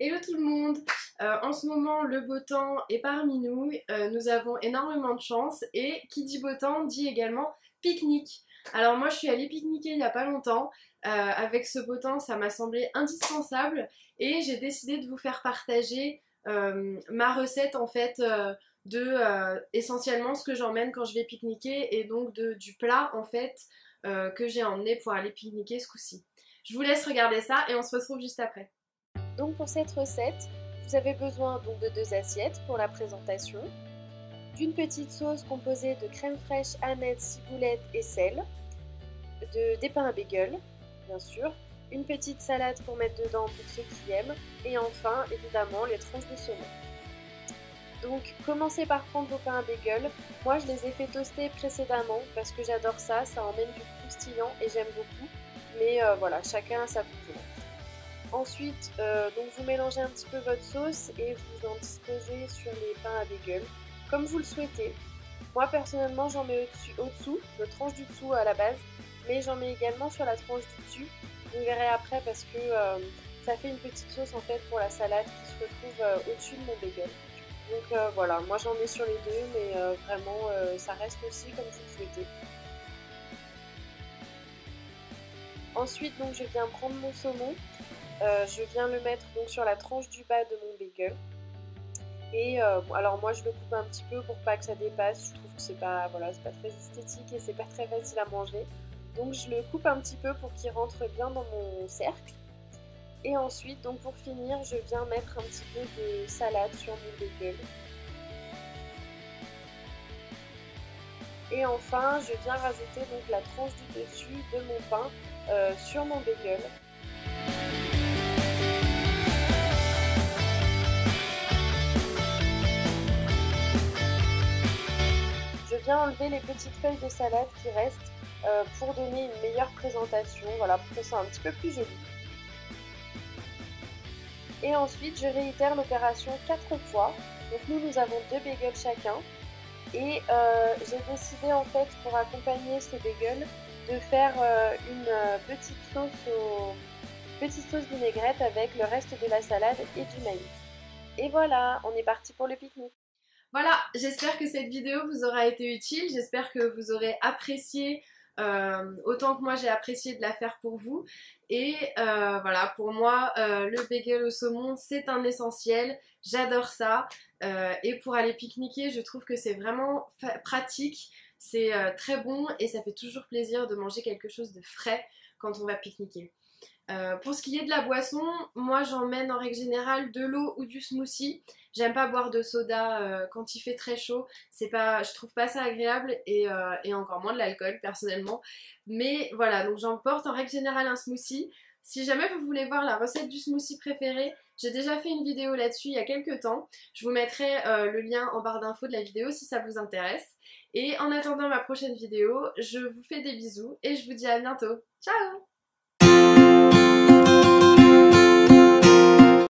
Hello tout le monde. En ce moment le beau temps est parmi nous, nous avons énormément de chance et qui dit beau temps dit également pique-nique. Alors moi je suis allée pique-niquer il n'y a pas longtemps, avec ce beau temps ça m'a semblé indispensable et j'ai décidé de vous faire partager ma recette en fait essentiellement ce que j'emmène quand je vais pique-niquer et donc du plat en fait que j'ai emmené pour aller pique-niquer ce coup-ci. Je vous laisse regarder ça et on se retrouve juste après. Donc pour cette recette, vous avez besoin donc de 2 assiettes pour la présentation, d'une petite sauce composée de crème fraîche, aneth, ciboulette et sel, des pains à bagel, bien sûr, une petite salade pour mettre dedans pour ceux qui aiment, et enfin évidemment les tranches de saumon. Donc commencez par prendre vos pains à bagel. Moi je les ai fait toaster précédemment parce que j'adore ça, ça emmène du croustillant et j'aime beaucoup. Mais voilà, chacun a sa coutume. Ensuite, donc vous mélangez un petit peu votre sauce et vous en disposez sur les pains à bagel comme vous le souhaitez. Moi personnellement j'en mets au-dessous, je tranche du dessous à la base, mais j'en mets également sur la tranche du dessus. Vous verrez après parce que ça fait une petite sauce en fait pour la salade qui se retrouve au-dessus de mon bagel. Donc voilà, moi j'en mets sur les deux, mais vraiment ça reste aussi comme vous le souhaitez. Ensuite donc je viens prendre mon saumon, je viens le mettre donc sur la tranche du bas de mon bagel. Et alors moi je le coupe un petit peu pour pas que ça dépasse, je trouve que c'est pas, voilà, c'est pas très esthétique et c'est pas très facile à manger. Donc je le coupe un petit peu pour qu'il rentre bien dans mon cercle. Et ensuite, donc pour finir, je viens mettre un petit peu de salade sur mon bagel. Et enfin, je viens rajouter donc la tranche du dessus de mon pain sur mon bagel. Je viens enlever les petites feuilles de salade qui restent pour donner une meilleure présentation, voilà, pour que ce soit un petit peu plus joli. Et ensuite, je réitère l'opération 4 fois. Donc nous avons 2 bagels chacun. Et j'ai décidé en fait pour accompagner ce bagel de faire une petite sauce vinaigrette avec le reste de la salade et du maïs. Et voilà, on est parti pour le pique-nique. Voilà, j'espère que cette vidéo vous aura été utile, j'espère que vous aurez apprécié autant que moi j'ai apprécié de la faire pour vous. Et voilà, pour moi, le bagel au saumon, c'est un essentiel, j'adore ça. Et pour aller pique-niquer, je trouve que c'est vraiment pratique, c'est très bon et ça fait toujours plaisir de manger quelque chose de frais quand on va pique-niquer. Pour ce qui est de la boisson, moi j'emmène en règle générale de l'eau ou du smoothie. J'aime pas boire de soda quand il fait très chaud, je trouve pas ça agréable et encore moins de l'alcool personnellement. Mais voilà, donc j'emporte en règle générale un smoothie. Si jamais vous voulez voir la recette du smoothie préféré, j'ai déjà fait une vidéo là-dessus il y a quelques temps. Je vous mettrai le lien en barre d'infos de la vidéo si ça vous intéresse. Et en attendant ma prochaine vidéo, je vous fais des bisous et je vous dis à bientôt. Ciao!